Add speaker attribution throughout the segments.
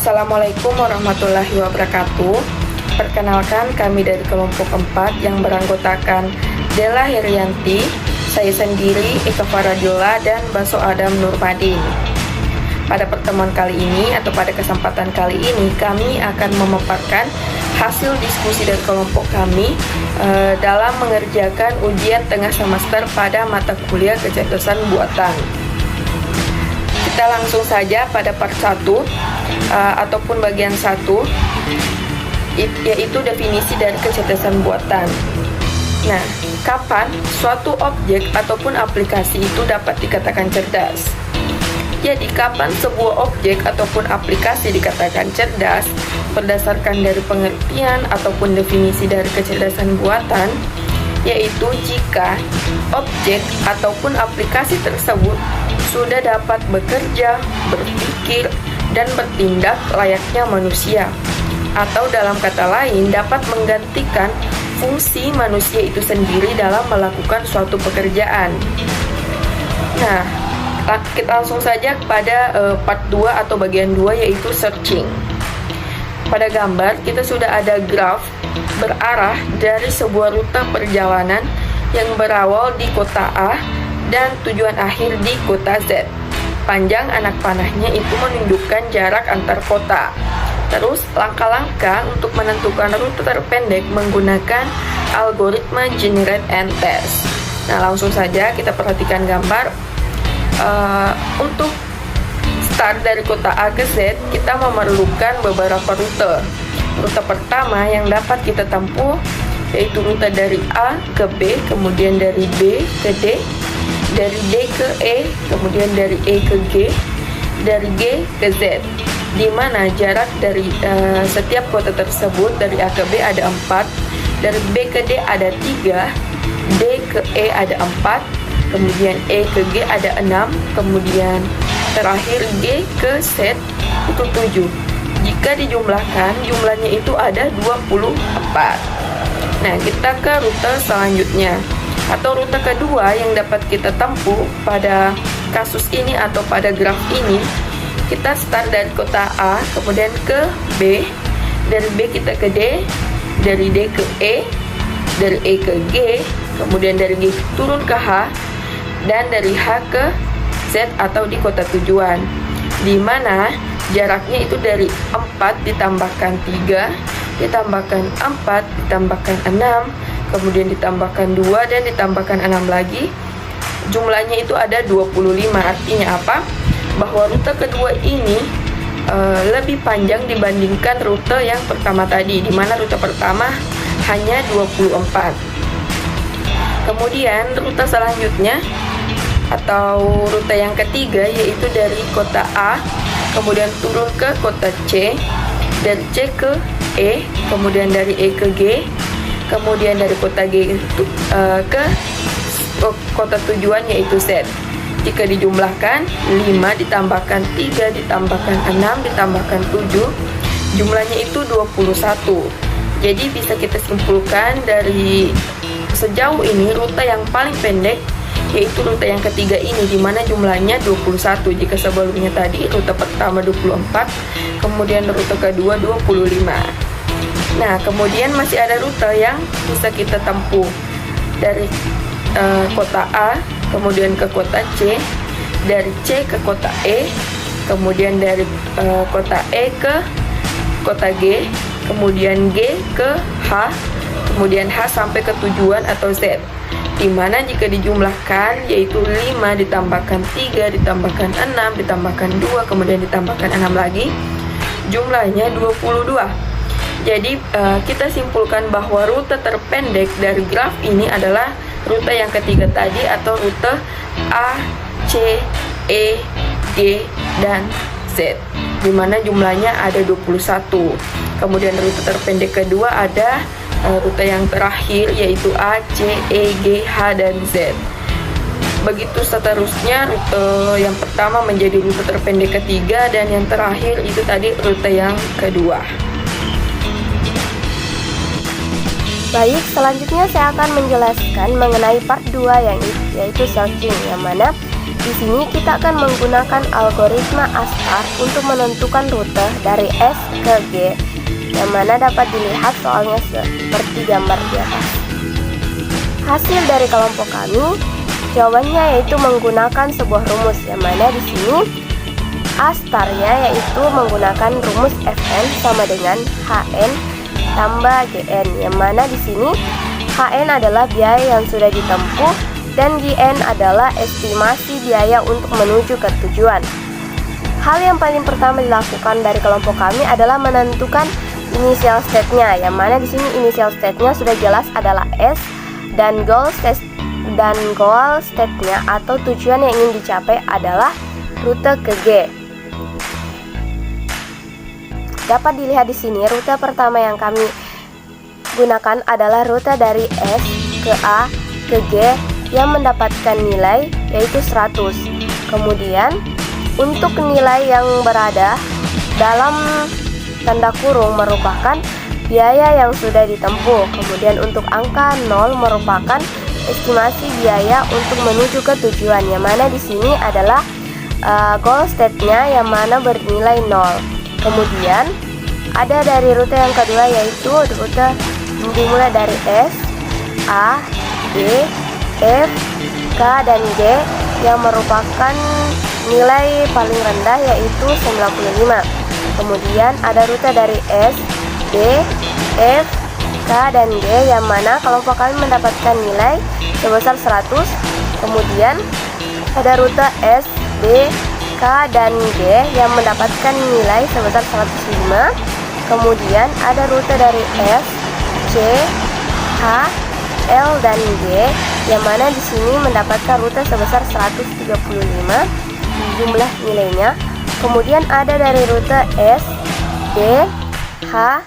Speaker 1: Assalamualaikum warahmatullahi wabarakatuh. Perkenalkan, kami dari kelompok 4 yang beranggotakan Della Herianti, saya sendiri, Eka Faradiola, dan Baso Adam Nurmadin. Pada pertemuan kali ini atau pada kesempatan kali ini, kami akan memaparkan hasil diskusi dari kelompok kami dalam mengerjakan ujian tengah semester pada mata kuliah kecerdasan buatan. Kita langsung saja pada part 1 ataupun bagian 1, yaitu definisi dari kecerdasan buatan. Nah, kapan suatu objek ataupun aplikasi itu dapat dikatakan cerdas? Jadi, kapan sebuah objek ataupun aplikasi dikatakan cerdas berdasarkan dari pengertian ataupun definisi dari kecerdasan buatan, yaitu jika objek ataupun aplikasi tersebut sudah dapat bekerja, berpikir, dan bertindak layaknya manusia, atau dalam kata lain dapat menggantikan fungsi manusia itu sendiri dalam melakukan suatu pekerjaan. Nah, kita langsung saja pada part 2 atau bagian 2, yaitu searching. Pada gambar kita sudah ada graf berarah dari sebuah rute perjalanan yang berawal di kota A dan tujuan akhir di kota Z. Panjang anak panahnya itu menunjukkan jarak antar kota. Terus langkah-langkah untuk menentukan rute terpendek menggunakan algoritma generate and test. Nah, langsung saja kita perhatikan gambar. Untuk start dari kota A ke Z, kita memerlukan beberapa rute. Rute pertama yang dapat kita tempuh yaitu rute dari A ke B, kemudian dari B ke D, dari D ke E, kemudian dari E ke G, dari G ke Z, di mana jarak dari setiap kota tersebut dari A ke B ada 4, dari B ke D ada 3, D ke E ada 4, kemudian E ke G ada 6, kemudian terakhir G ke Z itu 7. Jika dijumlahkan, jumlahnya itu ada 24. Nah, kita ke rute selanjutnya atau rute kedua yang dapat kita tempuh pada kasus ini atau pada graf ini. Kita start dari kota A, kemudian ke B, dari B kita ke D, dari D ke E, dari E ke G, kemudian dari G turun ke H, dan dari H ke Z atau di kota tujuan, di mana jaraknya itu dari 4 ditambahkan 3, ditambahkan 4, ditambahkan 6, kemudian ditambahkan 2, dan ditambahkan 6 lagi. Jumlahnya itu ada 25. Artinya apa? Bahwa rute kedua ini lebih panjang dibandingkan rute yang pertama tadi, di mana rute pertama hanya 24. Kemudian rute selanjutnya atau rute yang ketiga yaitu dari kota A kemudian turun ke kota C, dari C ke E, kemudian dari E ke G, kemudian dari kota G ke kota tujuan yaitu Z. Jika dijumlahkan 5 ditambahkan 3 ditambahkan 6 ditambahkan 7, jumlahnya itu 21. Jadi bisa kita simpulkan dari sejauh ini rute yang paling pendek yaitu rute yang ketiga ini, di mana jumlahnya 21. Jika sebelumnya tadi rute pertama 24, kemudian rute kedua 25. Nah, kemudian masih ada rute yang bisa kita tempuh dari kota A kemudian ke kota C, dari C ke kota E, kemudian dari kota E ke kota G, kemudian G ke H, kemudian H sampai ke tujuan atau Z, di mana jika dijumlahkan yaitu 5 ditambahkan 3 ditambahkan 6 ditambahkan 2 kemudian ditambahkan 6 lagi, jumlahnya 22. Jadi kita simpulkan bahwa rute terpendek dari graf ini adalah rute yang ketiga tadi atau rute A, C, E, G, dan Z, di mana jumlahnya ada 21. Kemudian rute terpendek kedua ada rute yang terakhir yaitu A, C, E, G, H, dan Z. Begitu seterusnya, rute yang pertama menjadi rute terpendek ketiga, dan yang terakhir itu tadi rute yang kedua.
Speaker 2: Baik, selanjutnya saya akan menjelaskan mengenai part 2 yaitu searching, yang mana Di sini kita akan menggunakan algoritma ASTAR untuk menentukan rute dari S ke G, yang mana dapat dilihat soalnya seperti gambar di atas. Hasil dari kelompok kami, jawabannya yaitu menggunakan sebuah rumus, yang mana di sini ASTAR-nya yaitu menggunakan rumus Fn sama dengan Hn tambah Gn, yang mana di sini Hn adalah biaya yang sudah ditempuh dan Gn adalah estimasi biaya untuk menuju ke tujuan. Hal yang paling pertama dilakukan dari kelompok kami adalah menentukan initial state-nya, yang mana di sini initial state-nya sudah jelas adalah S, dan goal state-nya atau tujuan yang ingin dicapai adalah rute ke G. Dapat dilihat di sini rute pertama yang kami gunakan adalah rute dari S ke A ke G yang mendapatkan nilai yaitu 100. Kemudian untuk nilai yang berada dalam tanda kurung merupakan biaya yang sudah ditempuh. Kemudian untuk angka 0 merupakan estimasi biaya untuk menuju ke tujuan, yang mana di sini adalah goal state-nya yang mana bernilai 0. Kemudian ada dari rute yang kedua yaitu rute dimulai dari S, A, B, F, K, dan G yang merupakan nilai paling rendah yaitu 95. Kemudian ada rute dari S, B, F, K, dan G yang mana kelompok kami mendapatkan nilai sebesar 100. Kemudian ada rute S, B, K, dan G yang mendapatkan nilai sebesar 105. Kemudian ada rute dari S, C, H, L, dan G yang mana di sini mendapatkan rute sebesar 135 jumlah nilainya. Kemudian ada dari rute S, D, H,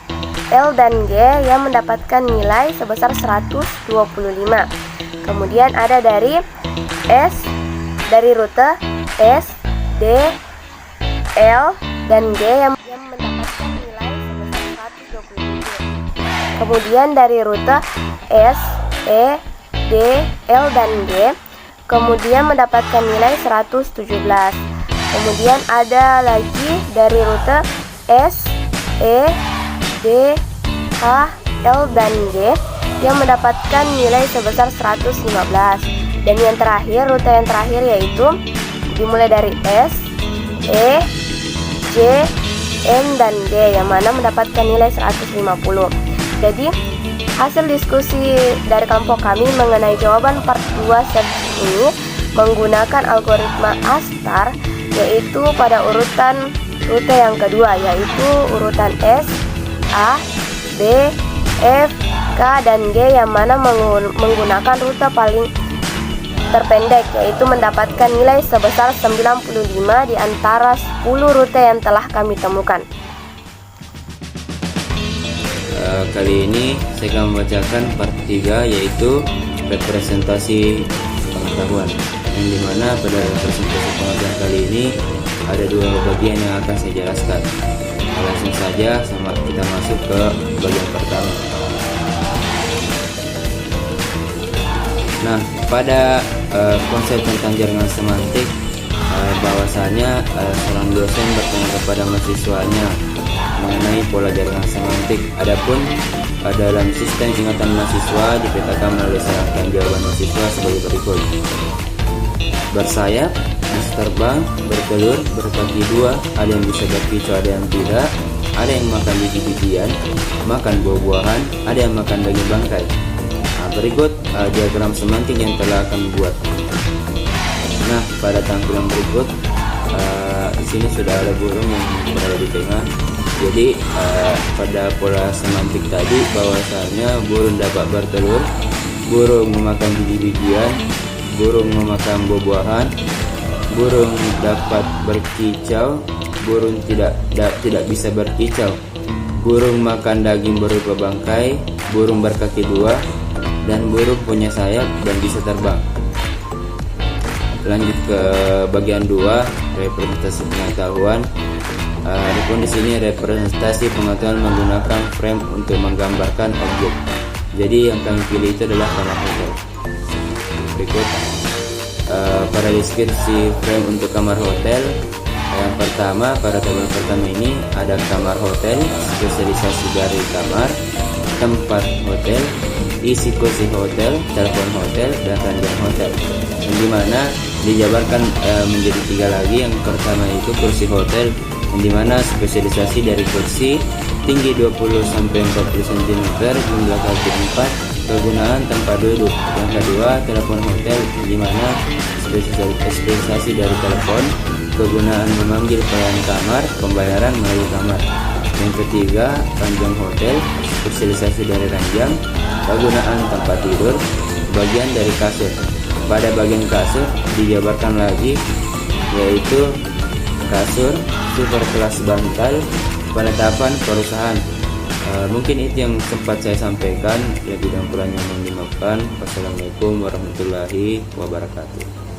Speaker 2: L, dan G yang mendapatkan nilai sebesar 125. Kemudian ada dari rute S, D, L, dan G yang mendapatkan nilai sebesar 127. Kemudian dari rute S, E, D, L, dan G kemudian mendapatkan nilai 117. Kemudian ada lagi dari rute S, E, D, H, L, dan G yang mendapatkan nilai sebesar 115. Dan yang terakhir, rute yang terakhir yaitu dimulai dari S, E, J, M, dan D yang mana mendapatkan nilai 150. Jadi hasil diskusi dari kelompok kami mengenai jawaban part 2 seksi ini menggunakan algoritma ASTAR, yaitu pada urutan rute yang kedua yaitu urutan S, A, B, F, K, dan G yang mana menggunakan rute paling terpendek yaitu mendapatkan nilai sebesar 95 di antara 10 rute yang telah kami temukan.
Speaker 3: Kali ini saya akan membacakan part 3 yaitu representasi pengetahuan, yang dimana pada representasi pengetahuan kali ini ada dua bagian yang akan saya jelaskan. Langsung saja sama kita masuk ke bagian pertama. Nah, pada konsep tentang jaringan semantik, bahwasanya seorang dosen bertanya kepada mahasiswanya mengenai pola jaringan semantik. Adapun dalam sistem ingatan mahasiswa dipetakan melalui serangkaian jawaban mahasiswa sebagai berikut: bersayap, bisa terbang, bertelur, berkaki dua, ada yang bisa berkicau, ada yang tidak, ada yang makan biji-bijian, makan buah-buahan, ada yang makan daging bangkai. Berikut diagram semantik yang telah akan buat. Nah, pada tampilan berikut di sini sudah ada burung yang berada di tengah. Jadi pada pola semantik tadi bahwasanya burung dapat bertelur, burung memakan biji-bijian, burung memakan buah-buahan, burung dapat berkicau, burung tidak bisa berkicau, burung makan daging berupa bangkai, burung berkaki dua, dan burung punya sayap dan bisa terbang. Lanjut ke bagian 2, representasi pengetahuan. Adapun di sini representasi pengetahuan menggunakan frame untuk menggambarkan objek. Jadi yang kami pilih itu adalah tanah hotel. Berikut pada deskripsi frame untuk kamar hotel. Yang pertama, pada tabel pertama ini ada kamar hotel, spesialisasi dari kamar, tempat hotel, isi kursi hotel, telepon hotel, dan ranjang hotel. Yang dimana dijabarkan menjadi 3 lagi. Yang pertama itu kursi hotel, yang dimana spesialisasi dari kursi tinggi 20-40 cm, jumlah kaki 4, kegunaan tempat duduk. Yang kedua, telepon hotel, di mana spesialisasi dari telepon, kegunaan memanggil pelayan kamar, pembayaran melalui kamar. Yang ketiga, ranjang hotel, spesialisasi dari ranjang, kegunaan tempat tidur, bagian dari kasur. Pada bagian kasur dijabarkan lagi, yaitu kasur super kelas bantal, penetapan perusahaan. Mungkin itu yang sempat saya sampaikan. Lebih dan kurangnya mohon dimaafkan. Wassalamualaikum warahmatullahi wabarakatuh.